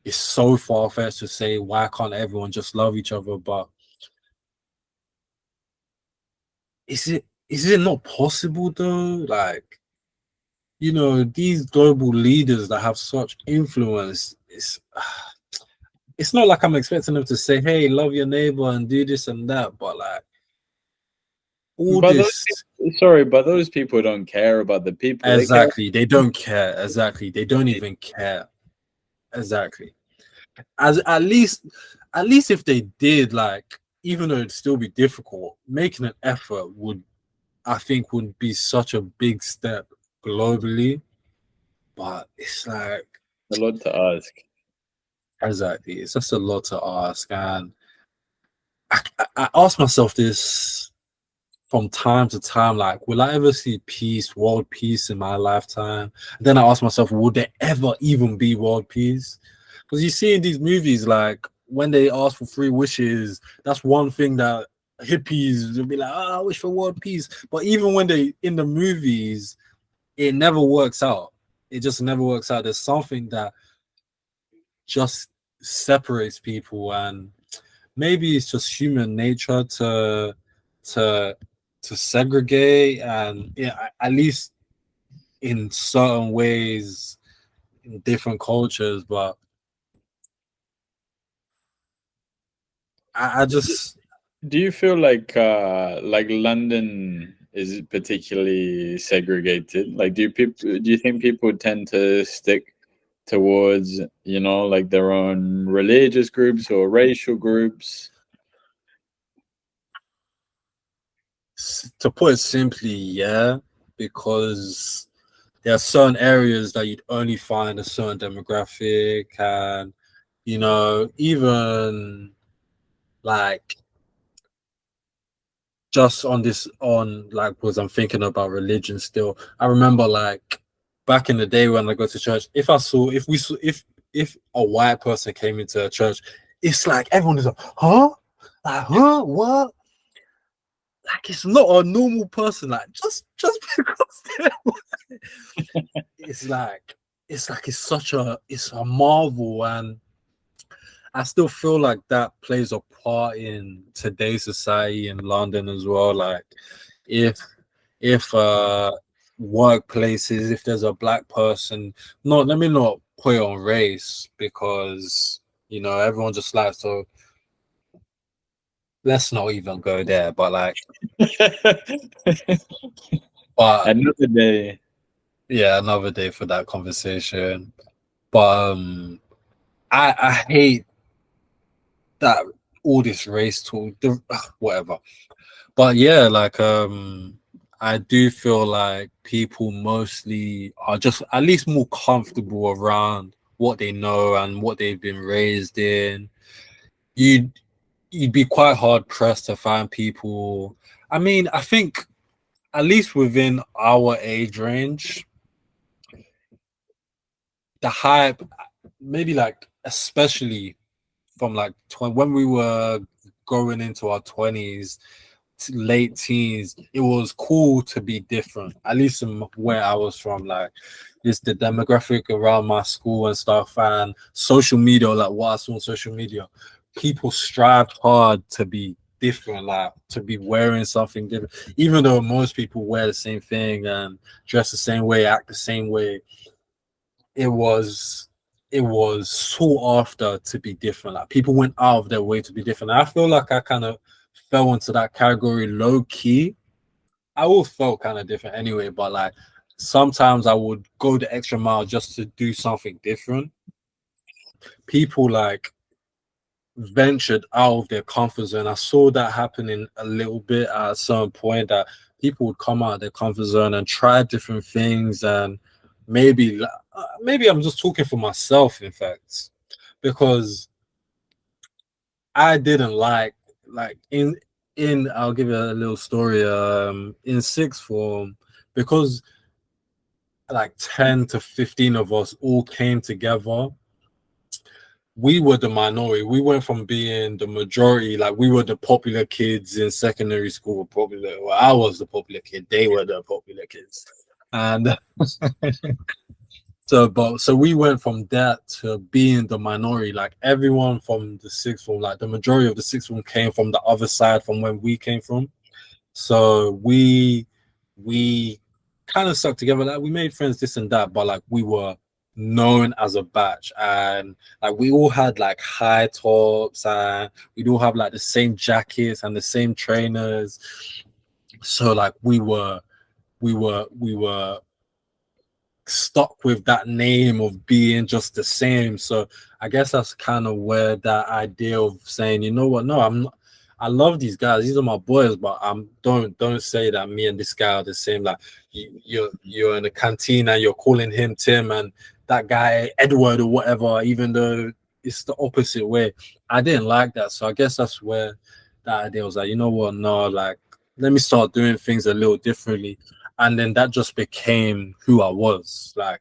it's so far-fetched to say why can't everyone just love each other, but is it not possible though? Like, these global leaders that have such influence, it's not like I'm expecting them to say, hey, love your neighbor and do this and that, but like all But those this. sorry, but those people don't care about the people. They care. Exactly. They don't care. Exactly. They don't even care. Exactly. As at least if they did, like, even though it'd still be difficult, making an effort would, I think, would be such a big step globally. But it's like, A lot to ask. exactly, it's just a lot to ask. And I ask myself this from time to time, like, will I ever see peace, world peace in my lifetime? Then I ask myself, would there ever even be world peace? Because you see in these movies, like when they ask for three wishes, that's one thing that hippies will be like, oh, I wish for world peace. But even when they in the movies, it never works out. It just never works out. There's something that just separates people, and maybe it's just human nature to to segregate, and yeah, at least in certain ways in different cultures. But I just Do you feel like London is particularly segregated? Like, do you think people tend to stick towards, like their own religious groups or racial groups? to put it simply, yeah, because there are certain areas that you'd only find a certain demographic, and even like just on like, because I'm thinking about religion still. I remember like back in the day when I go to church, if a white person came into a church, it's like everyone is like, huh? Like, huh? What? Like, it's not a normal person. Like, just because they're white. It's a marvel, and I still feel like that plays a part in today's society in London as well. Like, if if workplaces, if there's a black person, no, let me not put it on race, because everyone just likes to. Let's not even go there. But like, but Another day. yeah, another day for that conversation. But I hate that all this race talk, whatever. But yeah, like I do feel like people mostly are just at least more comfortable around what they know and what they've been raised in. You'd you'd be quite hard pressed to find people. I mean, I think at least within our age range, the hype, maybe like especially from like when we were going into our 20s, late teens, it was cool to be different, at least in where I was from. Like, it's the demographic around my school and stuff, and social media, like what I saw on social media, people strive hard to be different, like to be wearing something different, even though most people wear the same thing and dress the same way, act the same way. It was it was sought after to be different. Like, people went out of their way to be different. And I feel like I kind of fell into that category low key. I all felt kind of different anyway, but like sometimes I would go the extra mile just to do something different. People like ventured out of their comfort zone. I saw that happening a little bit at some point, that people would come out of their comfort zone and try different things. And maybe I'm just talking for myself, in fact, because I didn't like in I'll give you a little story. In sixth form, because like 10 to 15 of us all came together, we were the minority. We went from being the majority, like we were the popular kids in secondary school. Popular, well, I was the popular kid. They were the popular kids, and So we went from that to being the minority. Like everyone from the sixth form, like the majority of the sixth form came from the other side from when we came from. So we kind of stuck together. Like we made friends, this and that, but like we were known as a batch, and like we all had like high tops, and we'd all have like the same jackets and the same trainers. So like we were stuck with that name of being just the same. So I guess that's kind of where that idea of saying, you know what, no, I'm not, I love these guys, these are my boys, but don't say that me and this guy are the same. Like you're in the canteen and you're calling him Tim and that guy Edward or whatever, even though it's the opposite way. I didn't like that. So I guess that's where that idea was like, you know what, no, like let me start doing things a little differently, and then that just became who I was. Like